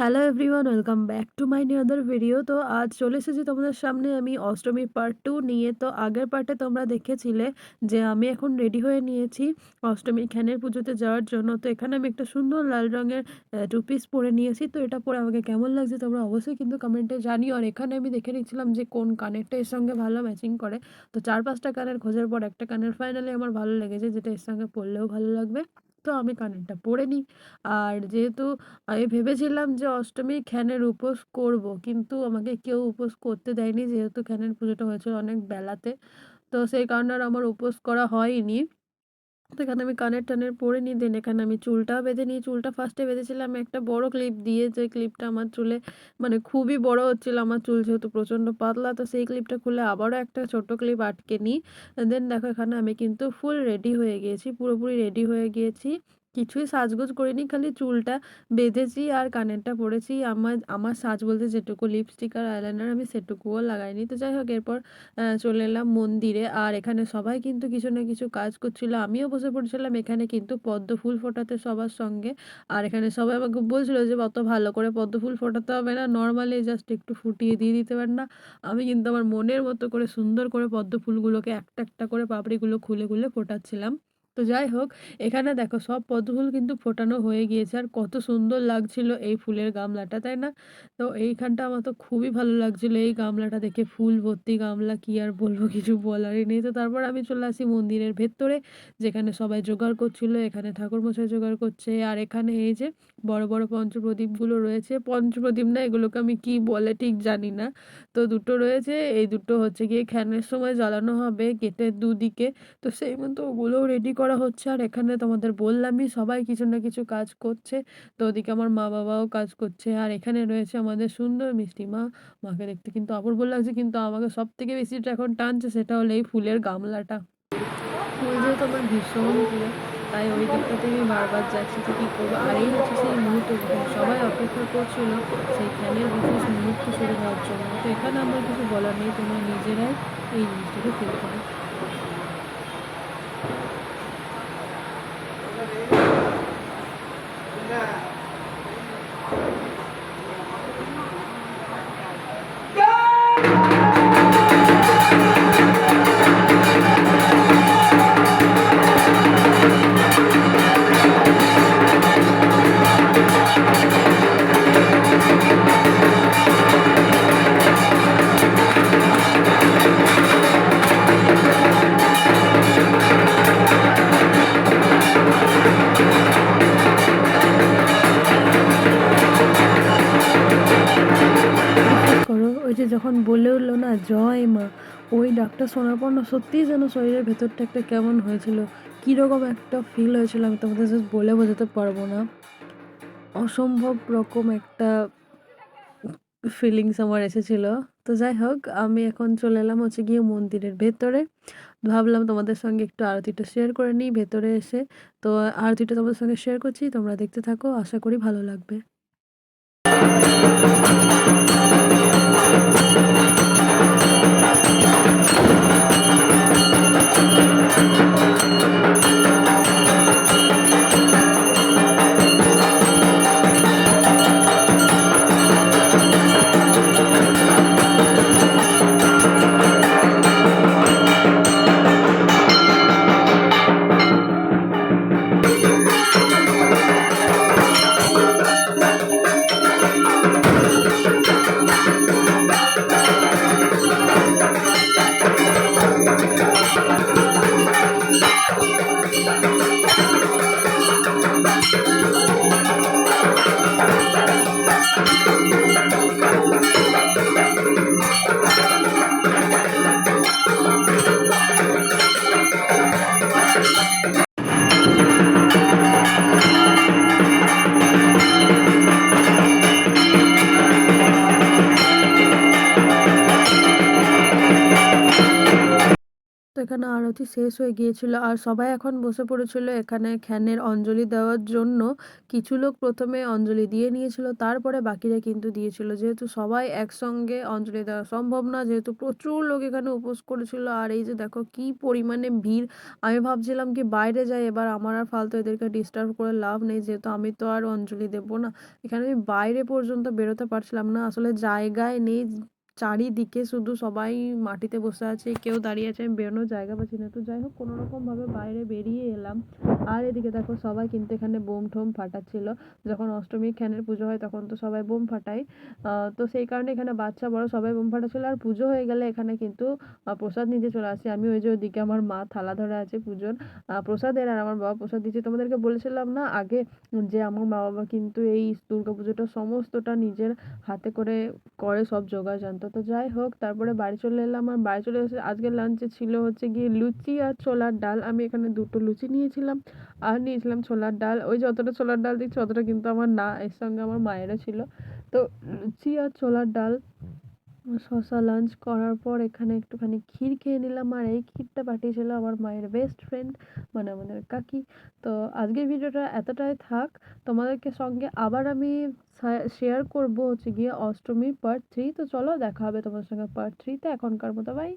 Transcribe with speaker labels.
Speaker 1: Hello everyone, welcome back to my new other video. তো আজ চলে এসেছি তোমাদের সামনে আমি অষ্টমী পার্ট 2 নিয়ে। তো আগের পার্টে তোমরা দেখেছিলে যে আমি এখন রেডি হয়ে নিয়েছি অষ্টমী খ্যানের পুজোতে যাওয়ার জন্য। তো এখানে আমি একটা সুন্দর লাল রঙের টু পিস পরে নিয়েছি। তো এটা পরে আমাকে কেমন লাগছে তোমরা অবশ্যই কিন্তু কমেন্টে জানিও। আর এখানে আমি দেখে নিচ্ছিলাম যে কোন কানেরটা এর সঙ্গে ভালো ম্যাচিং করে। তো 4-5টা কানের খোঁজার পর একটা কানের ফাইনালি আমার ভালো লেগেছে, যেটা এর সঙ্গে পরলেও ভালো লাগবে। তো আমি কানেরটা পরে নিই। আর যেহেতু আমি ভেবেছিলাম যে অষ্টমীর খ্যানের উপোস করব, কিন্তু আমাকে কেউ উপোস করতে দেয়নি, যেহেতু খ্যানের পুজোটা হয়েছিল অনেক বেলাতে। তো সেই কারণে আর আমার উপোস করা হয়নি। তো এখানে আমি কানের টানের পরে নিই, দেন এখানে আমি চুলটাও বেঁধে নিই। চুলটা ফার্স্টে বেঁধেছিলাম একটা বড় ক্লিপ দিয়ে, যে ক্লিপটা আমার চুলে মানে খুবই বড় হচ্ছিল। আমার চুল যেহেতু প্রচণ্ড পাতলা, তো সেই ক্লিপটা খুলে আবারও একটা ছোট ক্লিপ আটকে নিই। দেন দেখো এখানে আমি কিন্তু ফুল রেডি হয়ে গিয়েছি, পুরোপুরি রেডি হয়ে গিয়েছি। কিছুই সাজগোজ করিনি, খালি চুলটা বেঁধেছি আর কানেরটা পরেছি। আমার আমার সাজ বলতে যেটুকু লিপস্টিক আর আইলাইনার আমি সেটুকুও লাগাইনি। তো যাই হোক, এরপর চলে এলাম মন্দিরে। আর এখানে সবাই কিন্তু কিছু না কিছু কাজ করছিল, আমিও বসে পড়েছিলাম এখানে কিন্তু পদ্ম ফুল ফোটাতে সবার সঙ্গে। আর এখানে সবাই আমাকে বলছিল যে অত ভালো করে পদ্ম ফুল ফোটাতে হবে না, নর্মালি জাস্ট একটু ফুটিয়ে দিয়ে দিতে পারেন না। আমি কিন্তু আমার মনের মতো করে সুন্দর করে পদ্ম ফুলগুলোকে একটা একটা করে পাপড়িগুলো খুলে খুলে ফোটাচ্ছিলাম। তো যাই হোক, এখানে দেখো সব পদ্ম ফুল কিন্তু ফোটানো হয়ে গিয়েছে। আর কত সুন্দর লাগছিল এই ফুলের গামলাটা, তাই না? তো এইখানটা আমার তো খুবই ভালো লাগছিল এই গামলাটা দেখে, ফুল ভর্তি গামলা, কি আর বলবো, কিছু বলারই নেই। তো তারপর আমি চলে আসি মন্দিরের ভেতরে, যেখানে সবাই জোগাড় করছিল। এখানে ঠাকুরমশাই জোগাড় করছে, আর এখানে এই যে বড় বড় পঞ্চপ্রদীপগুলো রয়েছে, পঞ্চপ্রদীপ না, এগুলোকে আমি কি বলে ঠিক জানি না। তো দুটো রয়েছে, এই দুটো হচ্ছে গিয়ে খ্যানের সময় জ্বালানো হবে গেটের দুদিকে। তো সেই মতো ওগুলোও রেডি করা হচ্ছে। আর এখানে তোমাদের বললামই, সবাই কিছু না কিছু কাজ করছে। তো ওদিকে আমার মা বাবাও কাজ করছে। আর এখানে রয়েছে আমাদের সুন্দর মিষ্টি মা। মাকে দেখতে কিন্তু অপূর্ব লাগছে, কিন্তু আমাকে সব থেকে বেশি যেটা এখন টানছে সেটা হলো এই ফুলের গামলাটা। ফুল যেহেতু আমার ভীষণ প্রিয়, তাই ওই দিকটাতে আমি বারবার যাচ্ছি, তো কী করবো। আর এই হচ্ছে সেই মুহূর্ত যখন সবাই অপেক্ষা করছিল সেই খ্যানের বিশেষ মুহূর্ত শুরু হওয়ার জন্য। তো এখানে আমার কিছু বলার নেই, তোমরা নিজেরাই এই জিনিসটাকে ফিল করো। করো, ওই যে যখন বলে উঠলো না জয় মা, ওই ডাকটা শোনার পর না সত্যিই যেন শরীরের ভেতরটা একটা কেমন হয়েছিল, কীরকম একটা ফিল হয়েছিল, আমি তোমাদের জাস্ট বলে বোঝাতে পারবো না। অসম্ভব রকম একটা ফিলিংস আমার এসেছিল। তো যাই হোক, আমি এখন চলে এলাম হচ্ছে গিয়ে মন্দিরের ভেতরে। ভাবলাম তোমাদের সঙ্গে একটু আরতিটা শেয়ার করে নিই ভেতরে এসে। তো আরতিটা তোমাদের সঙ্গে শেয়ার করছি, তোমরা দেখতে থাকো, আশা করি ভালো লাগবে। এখানে আরতি শেষ হয়ে গিয়েছিল আর সবাই এখন বসে পড়েছিল এখানে খ্যানের অঞ্জলি দেওয়ার জন্য। কিছু লোক প্রথমে অঞ্জলি দিয়ে নিয়েছিল, তারপরে বাকিরা কিন্তু দিয়েছিল। যেহেতু সবাই একসঙ্গে অঞ্জলি দেওয়া সম্ভব না, যেহেতু প্রচুর লোক এখানে উপোস করেছিল। আর এই যে দেখো কি পরিমাণে ভিড়। আমি ভাবছিলাম কি বাইরে যাই, এবার আমার আর ফালতু এদেরকে ডিস্টার্ব করে লাভ নেই, যেহেতু আমি তো আর অঞ্জলি দেবো না। এখানে আমি বাইরে পর্যন্ত বেরোতে পারছিলাম না, আসলে জায়গায় নেই। চারিদিকে শুধু সবাই মাটিতে বসে আছে, কেউ দাঁড়িয়ে আছে, আমি বেরোনোর জায়গা পাচ্ছি না। তো যাই হোক কোনো রকম ভাবে বাইরে বেরিয়ে এলাম। আর এদিকে দেখো সবাই কিন্তু এখানে বোম ঠোম ফাটাচ্ছিল। যখন অষ্টমী খ্যানের পুজো হয় তখন তো সবাই বোম ফাটায়। তো সেই কারণে এখানে বাচ্চা বড় সবাই বোম ফাটাচ্ছিল। আর পুজো হয়ে গেলে এখানে কিন্তু প্রসাদ নিতে চলে আসে। আমি ওই যে ওইদিকে আমার মা থালা ধরে আছে পুজোর প্রসাদের, আর আমার বাবা প্রসাদ দিচ্ছে। তোমাদেরকে বলেছিলাম না আগে যে আমার মা বাবা কিন্তু এই দুর্গাপুজোটা সমস্তটা নিজের হাতে করে করে, সব জোগাড় জানতো। তো যাই হোক তারপরে বাড়ি চলে এলাম। আর বাড়ি চলে এসে আজকের লাঞ্চে ছিল হচ্ছে গিয়ে লুচি আর ছোলার ডাল। আমি এখানে দুটো লুচি নিয়েছিলাম আর নিয়েছিলাম ছোলার ডাল। ওই যতটা ছোলার ডাল দিচ্ছি অতটা কিন্তু আমার না, এর সঙ্গে আমার মায়েরও ছিল। তো লুচি আর ছোলার ডাল শশা লাঞ্চ করার পর এখানে একটুখানি ক্ষীর খেয়ে নিলাম। আর এই ক্ষীরটা পাঠিয়েছিল আমার মায়ের বেস্ট ফ্রেন্ড, মানে আমাদের কাকি। তো আজকের ভিডিওটা এতটাই থাক। তোমাদেরকে সঙ্গে আবার আমি শেয়ার করবো হচ্ছে গিয়ে অষ্টমী পার্ট 3। তো চলো দেখা হবে তোমাদের সঙ্গে পার্ট 3-তে। এখনকার মতো বাই।